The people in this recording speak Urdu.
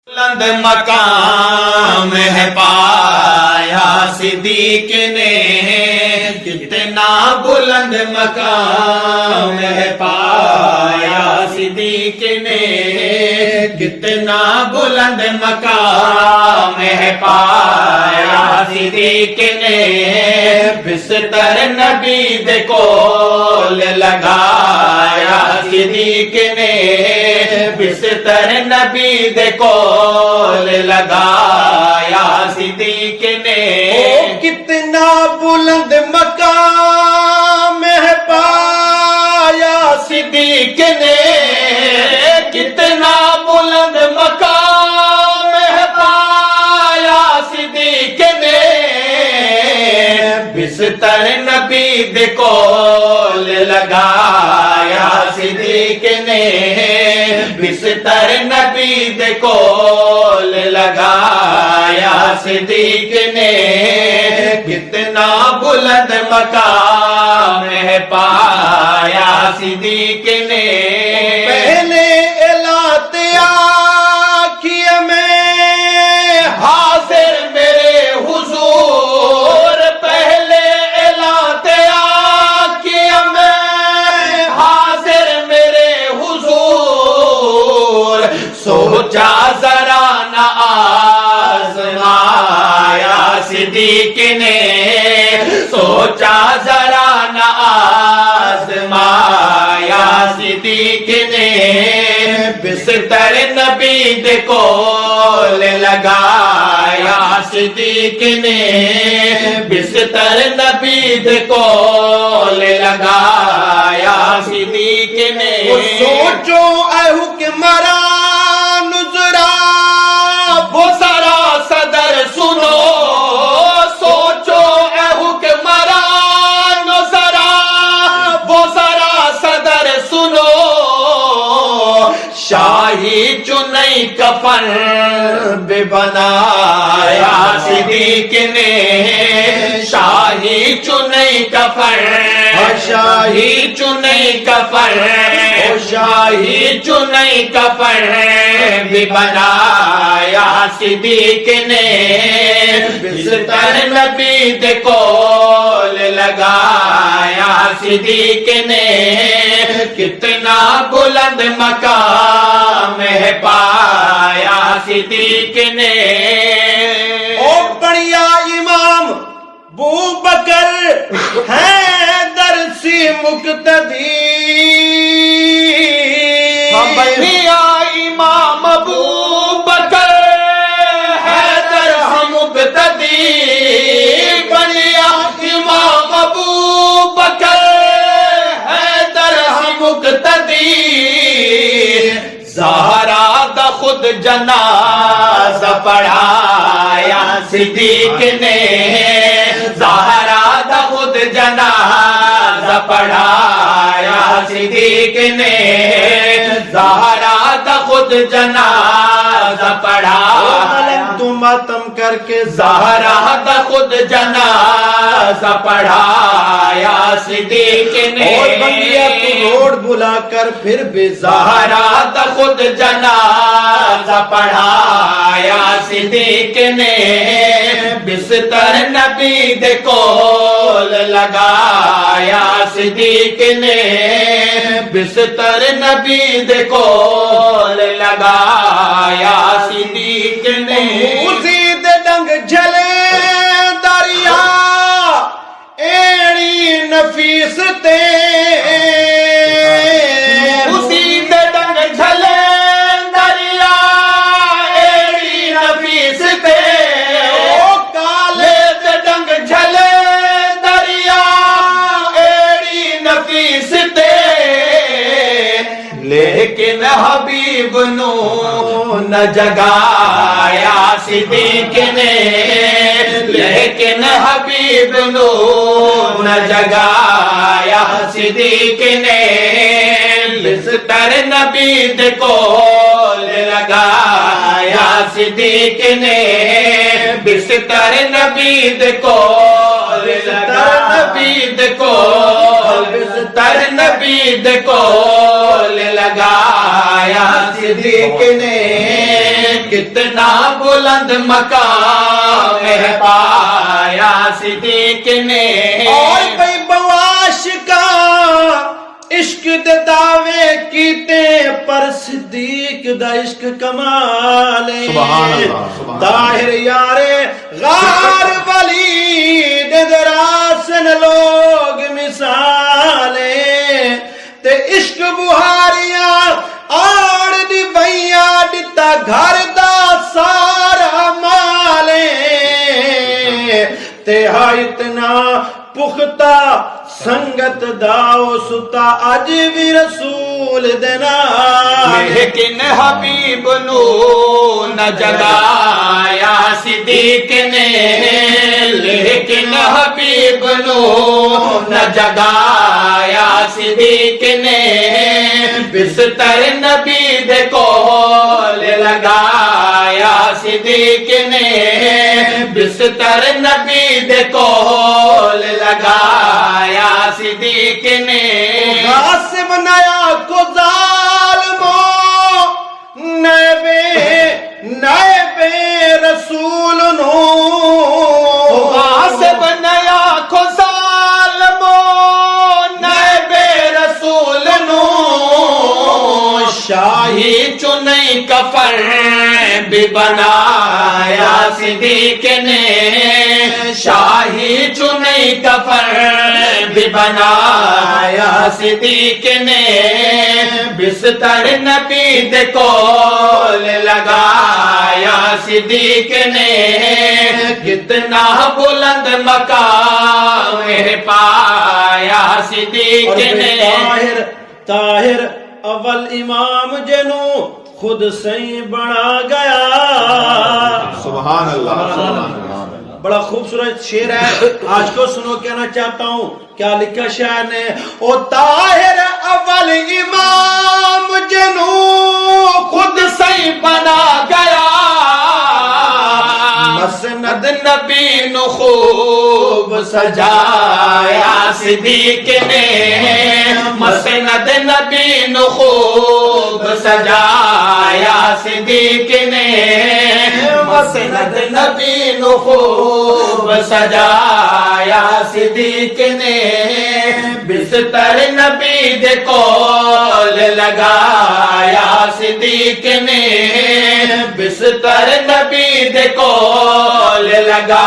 بلند مقام ہے پایا صدیق نے، کتنا بلند مقام ہے پایا صدیق نے، کتنا بلند مقام ہے پایا صدیق نے، بستر نبی دے کول لگایا صدیق نے، بستر نبی دے کول لگایا صدیق نے، کتنا بلند مقام ہے پایا صدیق نے، کتنا بلند مقام ہے پایا صدیق نے، بستر نبی دے کول لگایا صدیق نے، بستر نبی دے کول لگایا صدیق نے، کتنا بلند مقام ہے پایا صدیق نے، پہلے الاتے آکھیے میں حاضر میرے حضور، پہلے الاتے آکھیے میں حاضر میرے حضور، سوچا ذرا نہ آزمایا صدیق نے، سوچا ذرا نہ آزمایا صدیق نے، بستر نبی دے کول لگایا صدیق نے، بستر نبی دے کول لگایا صدیق نے، سوچو اے حکمران ذرا وہ ذرا صدر سنو، سوچو اے حکمران ذرا وہ ذرا صدر سنو، شاہی چنئی کفن بھی بنایا صدیق نے، شاہی چنئی کفن، شاہی چنئی کفن، شاہی چنئی کفن بھی بنایا صدیق نے، بستر نبی دے کول لگایا صدیق نے، کتنا بلند مقام ہے پایا صدیق نے، او بڑیا امام بو بکر حیدر سی مقتدی، بڑیا امام ابو بکر حیدر ہم مقتدی، بڑیا امام ابو بکر حیدر ہم مقتدی، زہرا دا خود جنازہ پڑھایا صدیق نے، زہرا دا خود جنازہ پڑھایا صدیق نے، زہرا دا خود جنازہ پڑھایا، تم ماتم کر کے زہرا دا خود جنازہ پڑھایا صدیق نے، اور بندیا تو روڑ بلا کر پھر بھی زہرا دا خود جنازہ پڑھایا صدیق نے، بستر نبی دے کول لگایا صدیق نے، بستر نبی دے کول لگایا صدیق نے، اسی دے ڈنگ جھلے دریا ایڑی نفیس تے، اسی دے ڈنگ جھلے دریا ایڑی نفیس تے، او کالے دے ڈنگ جھلے دریا ایڑی نفیس تے، لیکن حبیب نو نہ جگایا صدیق نے، لیکن حبیب نو نہ جگایا صدیق نے، بستر نبی دے کول لگایا صدیق نے، بستر نبی دے کول نبی دے کول، بستر نبی دے کول لگایا لگایا صدیق نے کتنا بلند مقام ہے پایا صدیق نے اور بھئی بواش کا عشق دے دعوے کیتے پر صدیق دا عشق کمالے سبحان اللہ، سبحان اللہ۔ طاہر یارے غار ولی دے دراسن لوگ مثالے تے عشق بہاریاں آڑ دی بھئیاں دیتا گھر دا سارا مالے تے ہا اتنا پختہ سنگت داؤ ستا اج بھی رسول دینا لیکن حبیب نو نہ جگایا صدیق نے لیکن حبیب نو نہ جگایا صدیق نے بستر نبی دے کول لگایا صدیق نے بستر نبی دے کول لگایا صدیق نے غاصب نیا کو ظالمو نائبے رسول نو غاصب نیا کو ظالمو نائبے رسول نو شاہی چنئی کفر بھی بنایا صدیق نے شاہی چنئی کفر بھی بنایا صدیق نے بستر نبی دے کول لگایا صدیق نے کتنا بلند مقام ہے پایا صدیق نے طاہر اول امام جنو خود سے بڑا گیا سبحان اللہ، سبحان اللہ۔ بڑا خوبصورت شعر ہے آج کو سنو کہنا چاہتا ہوں کیا لکھا شاعر نے او طاہر اول امام جنو خود سے بنا گیا مسند نبی نو خوب سجایا صدیق نے مسند نبی نو خوب سجایا صدیق نے مسند نبی نو خوب سجایا صدیق نے بستر نبی دے کول لگایا صدیق نے بستر نبی دے کول لگایا